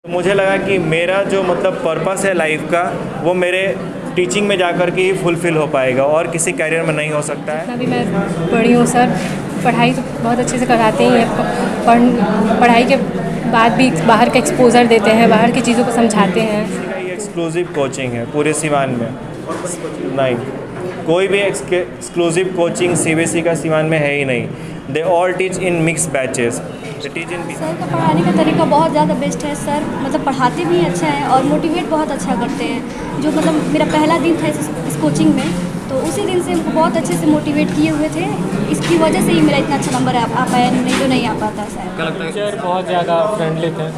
मुझे लगा कि मेरा जो मतलब पर्पस है लाइफ का वो मेरे टीचिंग में जाकर के ही फुलफ़िल हो पाएगा और किसी कैरियर में नहीं हो सकता है। जितना भी मैं पढ़ी हूँ सर, पढ़ाई तो बहुत अच्छे से कराते ही हैं। पढ़ाई के बाद भी बाहर का एक्सपोजर देते हैं, बाहर की चीज़ों को समझाते हैं। ये एक्सक्लूसिव कोचिंग है पूरे सीवान में, नहीं कोई भी एक्सक्लूसिव कोचिंग सीबीएसई का सीवान में है ही नहीं। They all teach in mix batches. Sir का पढ़ाने का तरीका बहुत ज़्यादा बेस्ट है सर, मतलब पढ़ाते भी अच्छा है और मोटिवेट बहुत अच्छा करते हैं। जो मतलब मेरा पहला दिन था इस कोचिंग में, तो उसी दिन से हमको बहुत अच्छे से मोटिवेट किए हुए थे। इसकी वजह से ही मेरा इतना अच्छा नंबर आ पाया, नहीं तो नहीं आ पाता सर। टीचर बहुत ज़्यादा फ्रेंडली थे,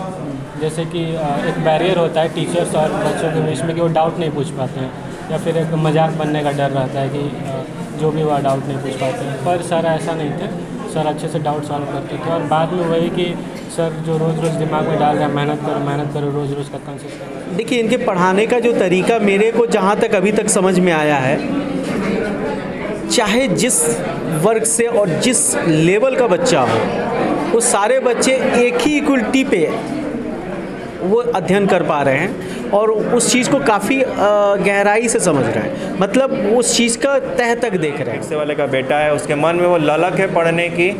जैसे कि एक बैरियर होता है टीचर्स और बच्चों के बीच में कि वो डाउट नहीं पूछ पाते हैं, या फिर एक मजाक बनने का डर रहता है कि जो भी वह डाउट नहीं पूछ पाते हैं। पर सर ऐसा नहीं थे, सर अच्छे से डाउट सॉल्व करते थे। और बाद में वही कि सर जो रोज़ रोज़ दिमाग में डाल रहे हैं, मेहनत करो रोज़ रोज़ का कंसिस्टेंट। देखिए, इनके पढ़ाने का जो तरीका मेरे को जहाँ तक अभी तक समझ में आया है, चाहे जिस वर्ग से और जिस लेवल का बच्चा हो, वो सारे बच्चे एक ही इक्वलिटी पे वो अध्ययन कर पा रहे हैं और उस चीज़ को काफ़ी गहराई से समझ रहे हैं, मतलब उस चीज़ का तह तक देख रहे हैं। रिक्शे वाले का बेटा है, उसके मन में वो ललक है पढ़ने की।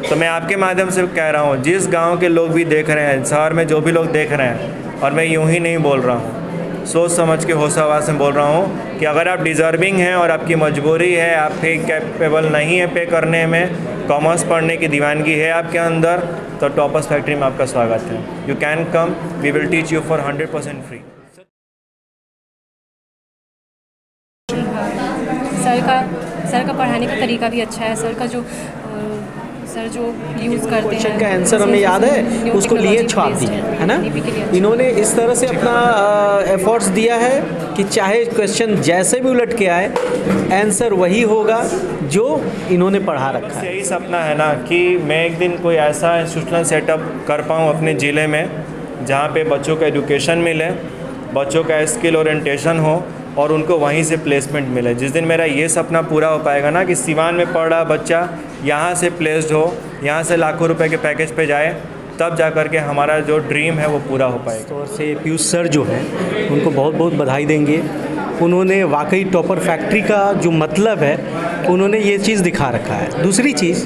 तो मैं आपके माध्यम से कह रहा हूँ, जिस गांव के लोग भी देख रहे हैं, शहर में जो भी लोग देख रहे हैं, और मैं यूं ही नहीं बोल रहा हूँ, सोच समझ के होश आवाज़ में बोल रहा हूँ कि अगर आप डिज़र्विंग हैं और आपकी मजबूरी है, आप भी कैपेबल नहीं है पे करने में, कॉमर्स पढ़ने की दीवानगी है आपके अंदर, तो टॉपर्स फैक्ट्री में आपका स्वागत है। You can come, we will teach you for 100% free. Sir का पढ़ाने का तरीका भी अच्छा है। सर जो यूज़ करते हैं, क्वेश्चन का आंसर हमें याद है, उसको लिए छाप दिए, है ना। इन्होंने इस तरह से अपना एफर्ट्स दिया है कि चाहे क्वेश्चन जैसे भी उलट के आए, आंसर वही होगा जो इन्होंने पढ़ा रखा है। यही सपना है ना कि मैं एक दिन कोई ऐसा इंस्टीट्यूशनल सेटअप कर पाऊँ अपने ज़िले में, जहाँ पे बच्चों का एजुकेशन मिले, बच्चों का स्किल ओरिएंटेशन हो और उनको वहीं से प्लेसमेंट मिले। जिस दिन मेरा ये सपना पूरा हो पाएगा ना कि सीवान में पढ़ रहा बच्चा यहाँ से प्लेस्ड हो, यहाँ से लाखों रुपए के पैकेज पे जाए, तब जा कर के हमारा जो ड्रीम है वो पूरा हो पाएगा। तौर से पीयूष सर जो हैं, उनको बहुत बहुत बधाई देंगे। उन्होंने वाकई टॉपर फैक्ट्री का जो मतलब है, उन्होंने ये चीज़ दिखा रखा है। दूसरी चीज़,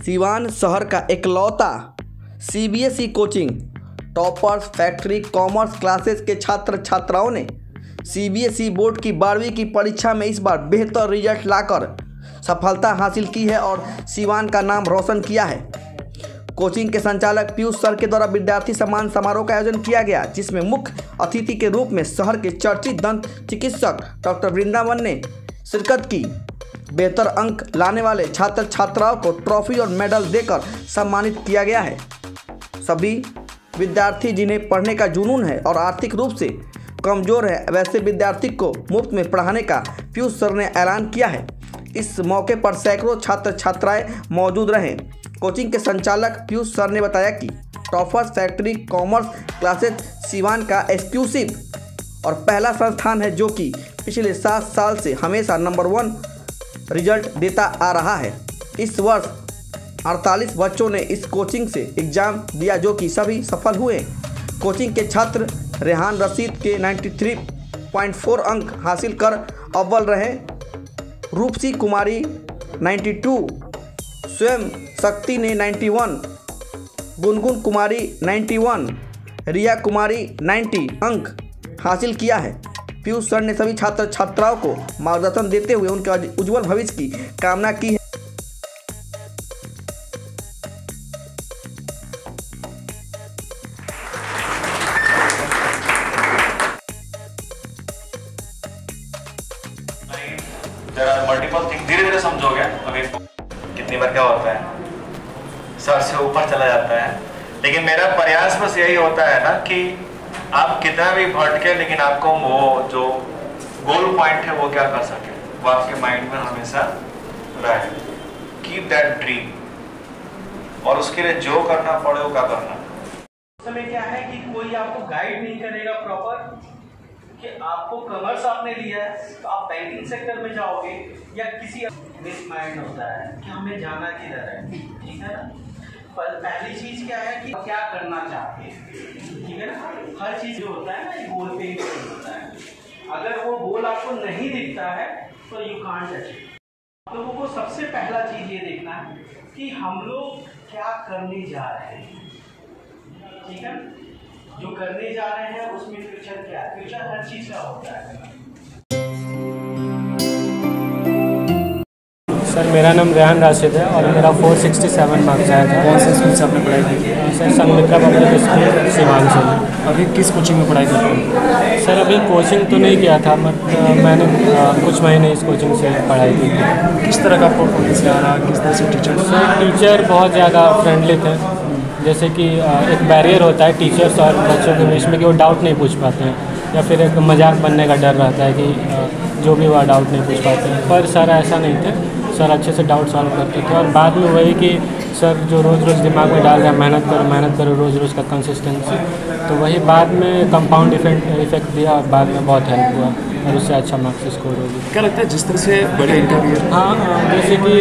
सीवान शहर का इकलौता CBSE coaching toppers factory commerce classes के छात्र छात्राओं ने सीबीएसई बोर्ड की 12वीं की परीक्षा में इस बार बेहतर रिजल्ट लाकर सफलता हासिल की है और सीवान का नाम रोशन किया है। कोचिंग के संचालक पीयूष सर के द्वारा विद्यार्थी सम्मान समारोह का आयोजन किया गया, जिसमें मुख्य अतिथि के रूप में शहर के चर्चित दंत चिकित्सक डॉक्टर वृंदावन ने शिरकत की। बेहतर अंक लाने वाले छात्र छात्राओं को ट्रॉफी और मेडल देकर सम्मानित किया गया है। सभी विद्यार्थी जिन्हें पढ़ने का जुनून है और आर्थिक रूप से कमजोर है, वैसे विद्यार्थी को मुफ्त में पढ़ाने का पीयूष सर ने ऐलान किया है। इस मौके पर सैकड़ों छात्र छात्राएं मौजूद रहे। कोचिंग के संचालक पीयूष सर ने बताया कि toppers factory commerce classes Siwan का एक्सक्लूसिव और पहला संस्थान है जो कि पिछले 7 साल से हमेशा नंबर 1 रिजल्ट देता आ रहा है। इस वर्ष 48 बच्चों ने इस कोचिंग से एग्ज़ाम दिया, जो कि सभी सफल हुए। कोचिंग के छात्र रेहान रशीद के 93.4 अंक हासिल कर अव्वल रहे। रूपसी कुमारी 92, स्वयं शक्ति ने 91, गुनगुन कुमारी 91, रिया कुमारी 90 अंक हासिल किया है। पीयूष सर ने सभी छात्र छात्राओं को मार्गदर्शन देते हुए उनके उज्जवल भविष्य की कामना की है। मल्टीपल थिंग धीरे धीरे समझोगे, अभी कितनी बार क्या होता है, सर से ऊपर चला जाता है। लेकिन मेरा प्रयास बस यही होता है ना कि आप कितना भी भटके, लेकिन आपको वो जो गोल पॉइंट है वो क्या कर सके, वो आपके माइंड में हमेशा रहे। कीप दैट ड्रीम, और उसके लिए जो करना पड़े वो क्या करना। समय क्या है कि कोई आपको गाइड नहीं करेगा प्रॉपर, कि आपको कॉमर्स आपने लिया है तो आप बैंकिंग सेक्टर में जाओगे या किसी मिस माइंड होता है कि हमें जाना किधर है, ठीक है ना। पर पहली चीज़ क्या है कि क्या करना चाहते हैं, ठीक है ना। हर चीज़ जो होता है ना एक गोल पे ही होता है। अगर वो गोल आपको नहीं दिखता है तो यू कांट अचीव। लोगों को सबसे पहला चीज़ ये देखना है कि हम लोग क्या करने जा रहे हैं, ठीक है। जो करने जा रहे हैं उसमें फ्यूचर क्या है, फ्यूचर हर चीज़ का होता है। सर मेरा नाम रेहान राशिद है और मेरा 467 मार्क्स आया था। कौन से स्कूल से आपने पढ़ाई की? सर संमित्रा पब्लिक स्कूल सिवान से। अभी किस कोचिंग में पढ़ाई करते हैं? सर अभी कोचिंग तो नहीं किया था, मैंने कुछ महीने इस कोचिंग से पढ़ाई की थी। किस तरह का आपको पढ़ने से आ रहा है, किस तरह से टीचर? सर टीचर बहुत ज़्यादा फ्रेंडली थे। जैसे कि एक बैरियर होता है टीचर्स और बच्चों के बीच में कि वो डाउट नहीं पूछ पाते हैं, या फिर एक मजाक बनने का डर रहता है कि जो भी वो डाउट नहीं पूछ पाते हैं। पर सर ऐसा नहीं थे, सर अच्छे से डाउट सॉल्व करते थे। और बाद में वही कि सर जो रोज़ रोज़ दिमाग में डाल रहे हैं मेहनत करो रोज़ रोज़ का कंसिस्टेंसी, तो वही बाद में कंपाउंड इफेक्ट दिया और बाद में बहुत हेल्प हुआ और उससे अच्छा मार्क्स स्कोर हो गया। क्या लगता है जिस तरह से बड़े इंटरव्यू? हाँ, जैसे कि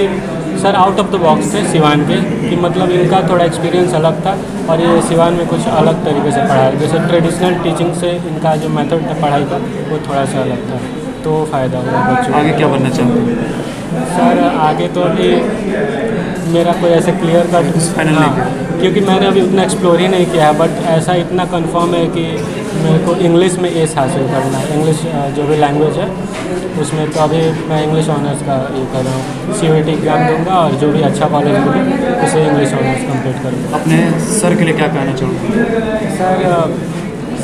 sir out of the box थे सिवान के, कि मतलब इनका थोड़ा एक्सपीरियंस अलग था और ये सिवान में कुछ अलग तरीके से पढ़ाया। जैसे ट्रेडिशनल टीचिंग से इनका जो मेथड था पढ़ाई का वो थोड़ा सा अलग था, तो फ़ायदा हुआ बच्चों। आगे क्या बनना चाहते हैं? सर आगे तो अभी मेरा कोई ऐसे क्लियर कट फाइनल नहीं किया? क्योंकि मैंने अभी उतना एक्सप्लोर ही नहीं किया है, बट ऐसा इतना कंफर्म है कि मेरे को इंग्लिश में एस हासिल करना है। इंग्लिश जो भी लैंग्वेज है उसमें तो अभी मैं इंग्लिश ऑनर्स का ये कर रहा हूँ। CUET एग्ज़ाम दूंगा और जो भी अच्छा कॉलेज मिले उसे इंग्लिश ऑनर्स कंप्लीट करूँगा। अपने सर के लिए क्या कहना चाहोगे?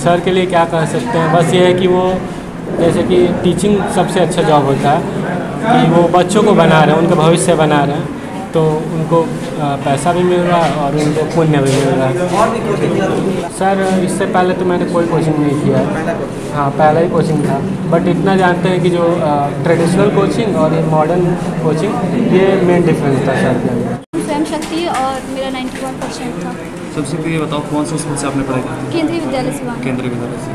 सर के लिए क्या कह सकते हैं, बस ये है कि वो जैसे कि टीचिंग सबसे अच्छा जॉब होता है कि वो बच्चों को बना रहे हैं, उनका भविष्य बना रहे हैं, तो उनको पैसा भी मिल रहा है और उनको पुण्य भी मिल रहा है। सर इससे पहले तो मैंने कोई कोचिंग नहीं किया है। हाँ, पहला ही कोचिंग था, बट इतना जानते हैं कि जो ट्रेडिशनल कोचिंग और ये मॉडर्न कोचिंग, ये मेन डिफरेंस था सर के अंदर। स्वयं शक्ति और मेरा 91% था। सबसे पहले ये बताओ कौन से स्कूल से आपने पढ़ाई की? केंद्रीय विद्यालय सिवान। केंद्रीय विद्यालय से।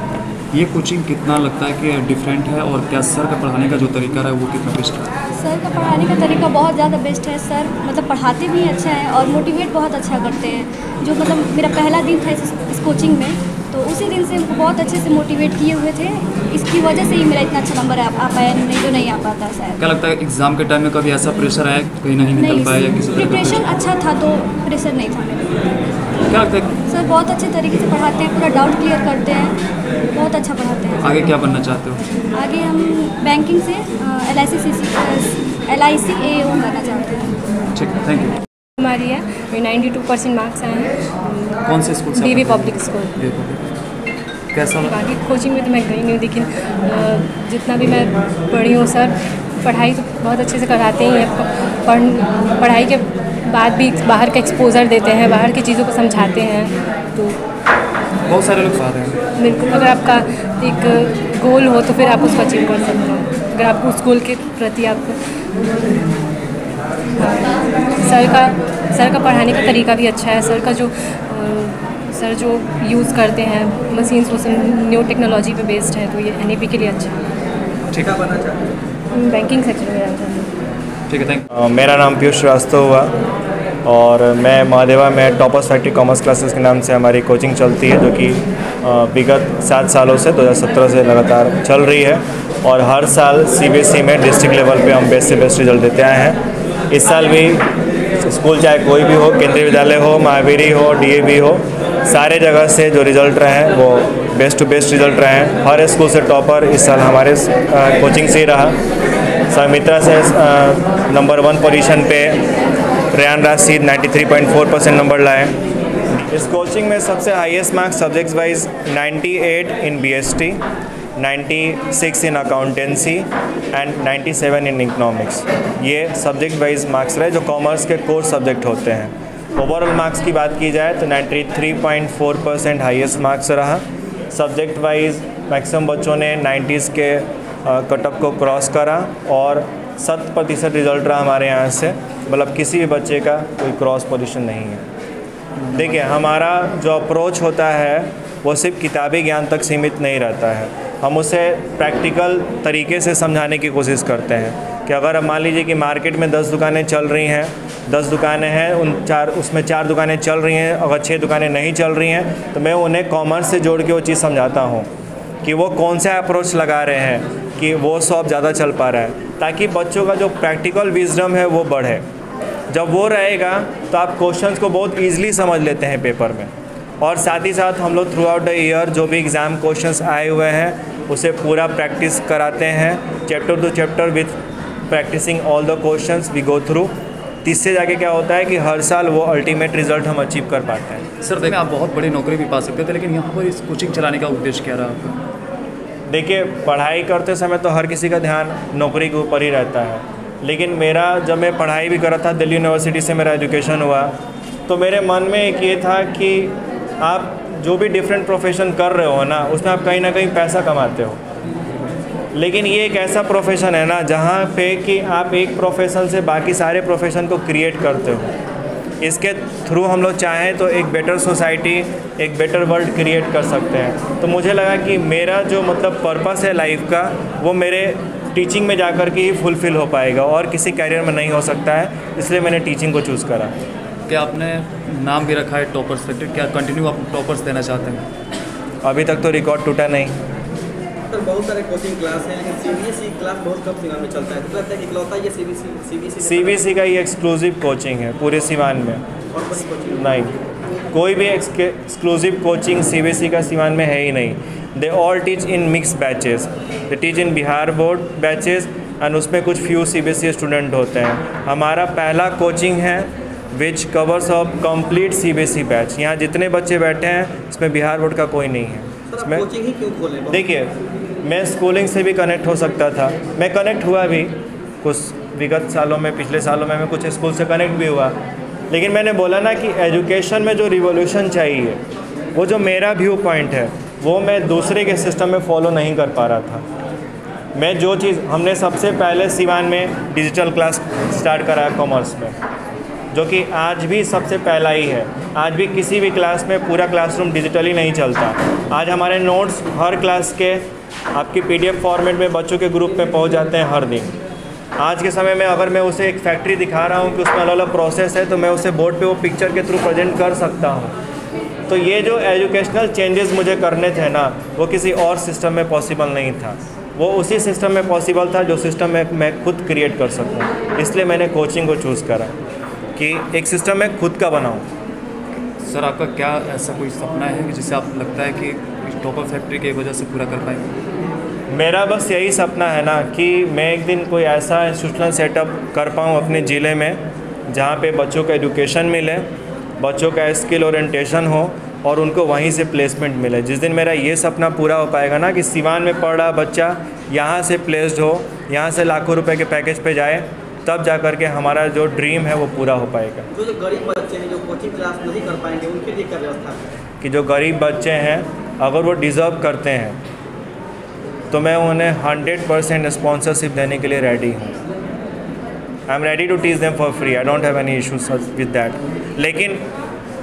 ये कोचिंग कितना लगता है कि डिफरेंट है और क्या सर का पढ़ाने का जो तरीका है वो कितना बेस्ट है? सर का पढ़ाने का तरीका बहुत ज़्यादा बेस्ट है। सर मतलब पढ़ाते भी अच्छा है और मोटिवेट बहुत अच्छा करते हैं। जो मतलब मेरा पहला दिन था इस कोचिंग में, तो उसी दिन से हमको बहुत अच्छे से मोटिवेट किए हुए थे। इसकी वजह से ही मेरा इतना अच्छा नंबर आ पाया, नहीं तो नहीं आ पाता शायद। क्या लगता है एग्जाम के टाइम में कभी ऐसा प्रेशर आया कहीं नहीं निकल पाया या किसी प्रिपरेशन अच्छा था तो प्रेशर नहीं था मेरा। क्या लगता है सर बहुत अच्छे तरीके से पढ़ाते हैं, पूरा डाउट क्लियर करते हैं, बहुत अच्छा पढ़ाते हैं। आगे क्या बनना चाहते हो? आगे हम बैंकिंग से LIC AO करना चाहते हैं। ठीक, थैंक यू। हमारी है, मेरे 92% मार्क्स आए हैं। कौन से स्कूल से? DV public school. कैसा लगा? बाकी कोचिंग में तो मैं गई नहीं, लेकिन जितना भी मैं पढ़ी हूँ सर पढ़ाई तो बहुत अच्छे से कराते ही हैं। पढ़ाई के बाद भी बाहर का एक्सपोजर देते हैं, बाहर की चीज़ों को समझाते हैं। तो बहुत सारे लोग आ रहे हैं। बिल्कुल, अगर आपका एक गोल हो तो फिर आप उसको अचीव कर सकते हो, अगर आपको उस गोल के प्रति आपको सर का पढ़ाने का तरीका भी अच्छा है। सर जो यूज़ करते हैं मशीन्स वो सब न्यू टेक्नोलॉजी पे बेस्ड है, तो ये NAP के लिए अच्छा है। ठीक है, बैंकिंग सेक्टर में रहता है। ठीक है, थैंक। मेरा नाम पीयूष श्रीवास्तव हुआ और मैं महादेवा में टॉपर्स फैक्ट्री कॉमर्स क्लासेस के नाम से हमारी कोचिंग चलती है, जो कि विगत 7 सालों से 2017 से लगातार चल रही है। और हर साल CBSE में डिस्ट्रिक्ट लेवल पे हम बेस्ट से बेस्ट रिजल्ट देते आए हैं। इस साल भी स्कूल चाहे कोई भी हो, केंद्रीय विद्यालय हो, महावीरी हो, DAV हो, सारे जगह से जो रिज़ल्ट रहे हैं वो बेस्ट टू बेस्ट रिज़ल्ट रहे हैं। हर स्कूल से टॉपर इस साल हमारे कोचिंग से ही रहा। संमित्रा से नंबर 1 पोजीशन पे रेहान राशिद 93.4% नंबर लाए। इस कोचिंग में सबसे highest marks subjects wise 98 in BST, 96 in accountancy and 97 in economics. ये सब्जेक्ट वाइज मार्क्स रहे जो कॉमर्स के कोर सब्जेक्ट होते हैं। ओवरऑल मार्क्स की बात की जाए तो 93.4% हाईएस्ट मार्क्स रहा। सब्जेक्ट वाइज मैक्सिमम बच्चों ने 90s के कटअप को क्रॉस करा और 100% रिजल्ट रहा हमारे यहाँ से, मतलब किसी भी बच्चे का कोई क्रॉस पोजीशन नहीं है। देखिए, हमारा जो अप्रोच होता है वो सिर्फ किताबी ज्ञान तक सीमित नहीं रहता है। हम उसे प्रैक्टिकल तरीके से समझाने की कोशिश करते हैं कि अगर अब मान लीजिए कि मार्केट में 10 दुकानें चल रही हैं, 10 दुकानें हैं, उसमें 4 दुकानें चल रही हैं, अगर 6 दुकानें नहीं चल रही हैं तो मैं उन्हें कॉमर्स से जोड़ के वो चीज़ समझाता हूँ कि वो कौन सा अप्रोच लगा रहे हैं कि वो शॉप ज़्यादा चल पा रहा है, ताकि बच्चों का जो प्रैक्टिकल विजडम है वो बढ़े। जब वो रहेगा तो आप क्वेश्चंस को बहुत ईजिली समझ लेते हैं पेपर में। और साथ ही साथ हम लोग थ्रू आउट द ईयर जो भी एग्ज़ाम क्वेश्चंस आए हुए हैं उसे पूरा प्रैक्टिस कराते हैं, chapter to chapter with practicing all the questions we go through. इससे जाके क्या होता है कि हर साल वो अल्टीमेट रिजल्ट हम अचीव कर पाते हैं। सर देखिए, आप बहुत बड़ी नौकरी भी पा सकते थे, लेकिन यहाँ पर इस कोचिंग चलाने का उद्देश्य क्या रहा आपका? देखिए, पढ़ाई करते समय तो हर किसी का ध्यान नौकरी के ऊपर ही रहता है, लेकिन मेरा जब मैं पढ़ाई भी कर रहा था, दिल्ली यूनिवर्सिटी से मेरा एजुकेशन हुआ, तो मेरे मन में एक ये था कि आप जो भी डिफरेंट प्रोफेशन कर रहे हो ना, उसमें आप कहीं ना कहीं पैसा कमाते हो, लेकिन ये एक ऐसा प्रोफेशन है ना जहाँ पे कि आप एक प्रोफेशन से बाकी सारे प्रोफेशन को क्रिएट करते हो। इसके थ्रू हम लोग चाहें तो एक बेटर सोसाइटी, एक बेटर वर्ल्ड क्रिएट कर सकते हैं। तो मुझे लगा कि मेरा जो मतलब पर्पस है लाइफ का, वो मेरे टीचिंग में जाकर के ही फुलफ़िल हो पाएगा और किसी कैरियर में नहीं हो सकता है, इसलिए मैंने टीचिंग को चूज़ करा। क्या आपने नाम भी रखा है टॉपर्स फैक्ट्री, क्या कंटिन्यू आप टॉपर्स देना चाहते हैं? अभी तक तो रिकॉर्ड टूटा नहीं। सर बहुत सारे कोचिंग क्लास हैं, लेकिन सीबीएसई क्लास बहुत कम सीमा में चलता है, तो लगता है कि इकलौता ये सीबीएसई का ये एक्सक्लूसिव कोचिंग है पूरे सीवान में। और कोई कोचिंग नहीं, कोई भी एक्सक्लूसिव कोचिंग सीबीएसई का सीवान में है ही नहीं। They all teach in mix batches, they teach in Bihar board batches and उसमें कुछ फ्यू सीबीएसई स्टूडेंट होते हैं। हमारा पहला कोचिंग है which covers of complete CBSE batch. यहाँ जितने बच्चे बैठे हैं इसमें बिहार बोर्ड का कोई नहीं है। इसमें कोचिंग ही क्यों खोले? देखिए, मैं स्कूलिंग से भी कनेक्ट हो सकता था, मैं कनेक्ट हुआ भी कुछ विगत सालों में, पिछले सालों में मैं कुछ स्कूल से कनेक्ट भी हुआ, लेकिन मैंने बोला ना कि एजुकेशन में जो रिवॉल्यूशन चाहिए, वो जो मेरा व्यू पॉइंट है, वो मैं दूसरे के सिस्टम में फॉलो नहीं कर पा रहा था। मैं जो चीज़ हमने सबसे पहले सीवान में डिजिटल क्लास स्टार्ट करा है कॉमर्स में, जो कि आज भी सबसे पहला ही है। आज भी किसी भी क्लास में पूरा क्लासरूम डिजिटली नहीं चलता। आज हमारे नोट्स हर क्लास के आपकी पीडीएफ फॉर्मेट में बच्चों के ग्रुप में पहुंच जाते हैं हर दिन। आज के समय में अगर मैं उसे एक फैक्ट्री दिखा रहा हूं कि उसमें अलग अलग प्रोसेस है, तो मैं उसे बोर्ड पे वो पिक्चर के थ्रू प्रेजेंट कर सकता हूं। तो ये जो एजुकेशनल चेंजेस मुझे करने थे ना, वो किसी और सिस्टम में पॉसिबल नहीं था, वो उसी सिस्टम में पॉसिबल था जो सिस्टम में मैं खुद क्रिएट कर सकूँ। इसलिए मैंने कोचिंग को चूज़ करा कि एक सिस्टम मैं खुद का बनाऊँ। सर आपका क्या ऐसा कोई सपना है कि जिसे आप लगता है कि टॉपर फैक्ट्री की वजह से पूरा कर पाएंगे? मेरा बस यही सपना है ना कि मैं एक दिन कोई ऐसा इंस्टीट्यूशनल सेटअप कर पाऊँ अपने ज़िले में, जहाँ पे बच्चों का एजुकेशन मिले, बच्चों का स्किल ओरिएंटेशन हो और उनको वहीं से प्लेसमेंट मिले। जिस दिन मेरा ये सपना पूरा हो पाएगा ना कि सीवान में पढ़ रहा बच्चा यहाँ से प्लेस्ड हो, यहाँ से लाखों रुपए के पैकेज पे जाए, तब जा कर के हमारा जो ड्रीम है वो पूरा हो पाएगा। जो गरीब बच्चे हैं जो कोचिंग क्लास नहीं कर पाएंगे, उनके लिए क्या व्यवस्था है? कि जो गरीब बच्चे हैं अगर वो डिज़र्व करते हैं तो मैं उन्हें 100% स्पॉन्सरशिप देने के लिए रेडी हूँ। I am ready to teach them for free, I don't have any issues with that. लेकिन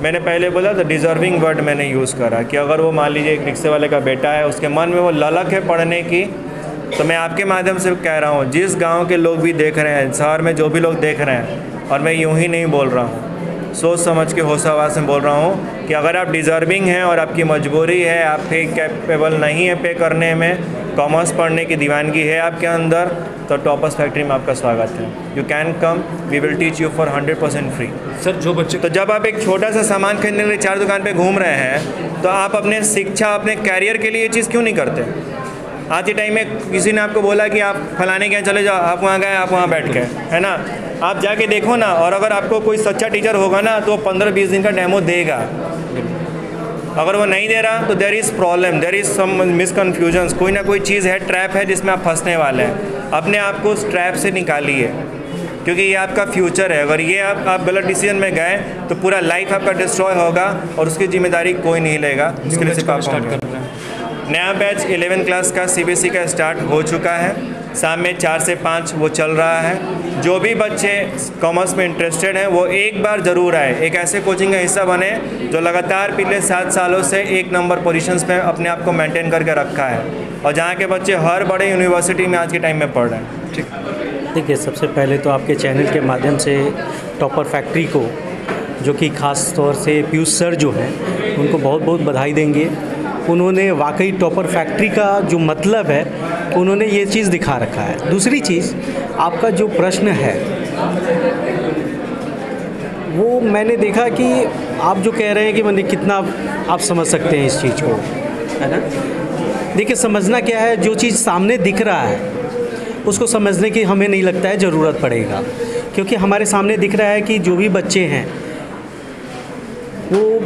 मैंने पहले बोला तो डिज़र्विंग वर्ड मैंने यूज़ करा कि अगर वो मान लीजिए एक रिक्शे वाले का बेटा है, उसके मन में वो ललक है पढ़ने की, तो मैं आपके माध्यम से कह रहा हूँ, जिस गांव के लोग भी देख रहे हैं, शहर में जो भी लोग देख रहे हैं, और मैं यूं ही नहीं बोल रहा हूँ, सोच समझ के होश आवाज़ में बोल रहा हूँ कि अगर आप डिज़र्विंग हैं और आपकी मजबूरी है, आप पे कैपेबल नहीं है पे करने में, कॉमर्स पढ़ने की दीवानगी है आपके अंदर, तो टॉपर्स फैक्ट्री में आपका स्वागत है। You can come, we will teach you for 100% free. Sir जो बच्चे तो जब आप एक छोटा सा सामान खरीदने के लिए 4 दुकान पे घूम रहे हैं, तो आप अपने शिक्षा, अपने कैरियर के लिए ये चीज़ क्यों नहीं करते? आज के टाइम में किसी ने आपको बोला कि आप फलाने के यहाँ चले जाओ, आप वहाँ गए, आप वहाँ बैठ गए, है ना? आप जाके देखो ना, और अगर आपको कोई सच्चा टीचर होगा ना तो 15-20 दिन का डेमो देगा। अगर वो नहीं दे रहा तो there is problem, there is some misconfusions, कोई ना कोई चीज़ है, ट्रैप है जिसमें आप फंसने वाले हैं। अपने आप को उस ट्रैप से निकालिए, क्योंकि ये आपका फ्यूचर है। अगर ये आप गलत डिसीजन में गए तो पूरा लाइफ आपका डिस्ट्रॉय होगा और उसकी जिम्मेदारी कोई नहीं लेगा। उसके लिए सिर्फ आप स्टार्ट कर रहे हैं। नया बैच 11 क्लास का सीबीएसई का स्टार्ट हो चुका है। शाम में 4 से 5 वो चल रहा है। जो भी बच्चे कॉमर्स में इंटरेस्टेड हैं वो एक बार ज़रूर आए, एक ऐसे कोचिंग का हिस्सा बने जो लगातार पिछले 7 सालों से 1 नंबर पोजीशंस पे अपने आप को मेंटेन करके रखा है और जहाँ के बच्चे हर बड़े यूनिवर्सिटी में आज के टाइम में पढ़ रहे हैं। ठीक। देखिए, सबसे पहले तो आपके चैनल के माध्यम से टॉपर फैक्ट्री को, जो कि ख़ास तौर से पीयूष सर जो हैं, उनको बहुत बहुत बधाई देंगे। उन्होंने वाकई टॉपर फैक्ट्री का जो मतलब है उन्होंने ये चीज़ दिखा रखा है। दूसरी चीज़, आपका जो प्रश्न है वो मैंने देखा कि आप जो कह रहे हैं कि मैंने कितना आप समझ सकते हैं इस चीज़ को, है ना। देखिए, समझना क्या है, जो चीज़ सामने दिख रहा है उसको समझने की हमें नहीं लगता है ज़रूरत पड़ेगा, क्योंकि हमारे सामने दिख रहा है कि जो भी बच्चे हैं वो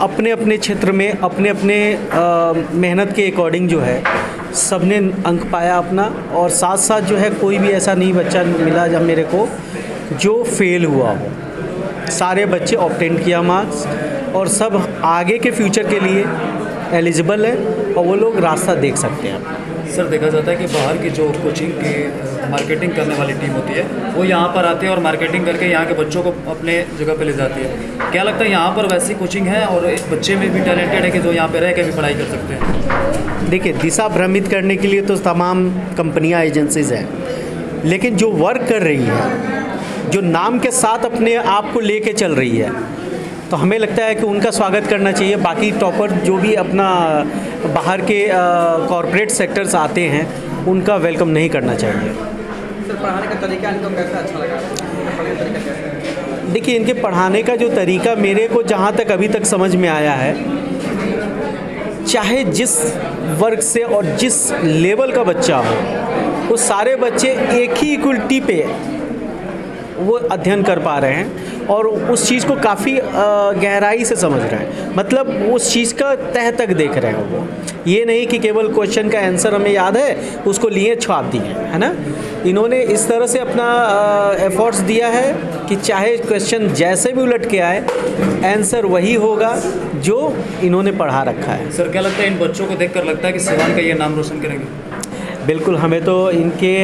अपने अपने क्षेत्र में अपने अपने मेहनत के अकॉर्डिंग जो है सबने अंक पाया अपना, और साथ साथ जो है कोई भी ऐसा नहीं बच्चा मिला जब मेरे को जो फेल हुआ हो। सारे बच्चे ऑब्टेन किया मार्क्स और सब आगे के फ्यूचर के लिए एलिजिबल है और वो लोग रास्ता देख सकते हैं। सर, देखा जाता है कि बाहर की जो कोचिंग की मार्केटिंग करने वाली टीम होती है वो यहाँ पर आती है और मार्केटिंग करके यहाँ के बच्चों को अपने जगह पे ले जाती है। क्या लगता है यहाँ पर वैसी कोचिंग है और बच्चे में भी टैलेंटेड है कि जो यहाँ पे रह के भी पढ़ाई कर सकते हैं? देखिए, दिशा भ्रमित करने के लिए तो तमाम कंपनियाँ, एजेंसीज़ हैं, लेकिन जो वर्क कर रही है, जो नाम के साथ अपने आप को लेके चल रही है, तो हमें लगता है कि उनका स्वागत करना चाहिए। बाकी टॉपर जो भी अपना बाहर के कॉरपोरेट सेक्टर्स आते हैं उनका वेलकम नहीं करना चाहिए। सर, पढ़ाने का तरीका इनको कैसा अच्छा लगा? देखिए, इनके पढ़ाने का जो तरीका मेरे को जहाँ तक अभी तक समझ में आया है, चाहे जिस वर्ग से और जिस लेवल का बच्चा हो, वो सारे बच्चे एक ही इक्वलिटी पे वो अध्ययन कर पा रहे हैं और उस चीज़ को काफ़ी गहराई से समझ रहे हैं। मतलब उस चीज़ का तह तक देख रहे हैं वो। ये नहीं कि केवल क्वेश्चन का आंसर हमें याद है, उसको लिए छाप दिए, है ना। इन्होंने इस तरह से अपना एफर्ट्स दिया है कि चाहे क्वेश्चन जैसे भी उलट के आए, आंसर वही होगा जो इन्होंने पढ़ा रखा है। सर, क्या लगता है इन बच्चों को देखकर लगता है कि सिवान का ये नाम रोशन करेंगे? बिल्कुल, हमें तो इनके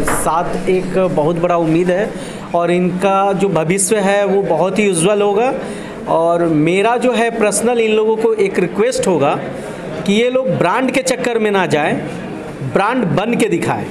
साथ एक बहुत बड़ा उम्मीद है और इनका जो भविष्य है वो बहुत ही उज्जवल होगा। और मेरा जो है पर्सनल इन लोगों को एक रिक्वेस्ट होगा कि ये लोग ब्रांड के चक्कर में ना जाएं, ब्रांड बन के दिखाएं।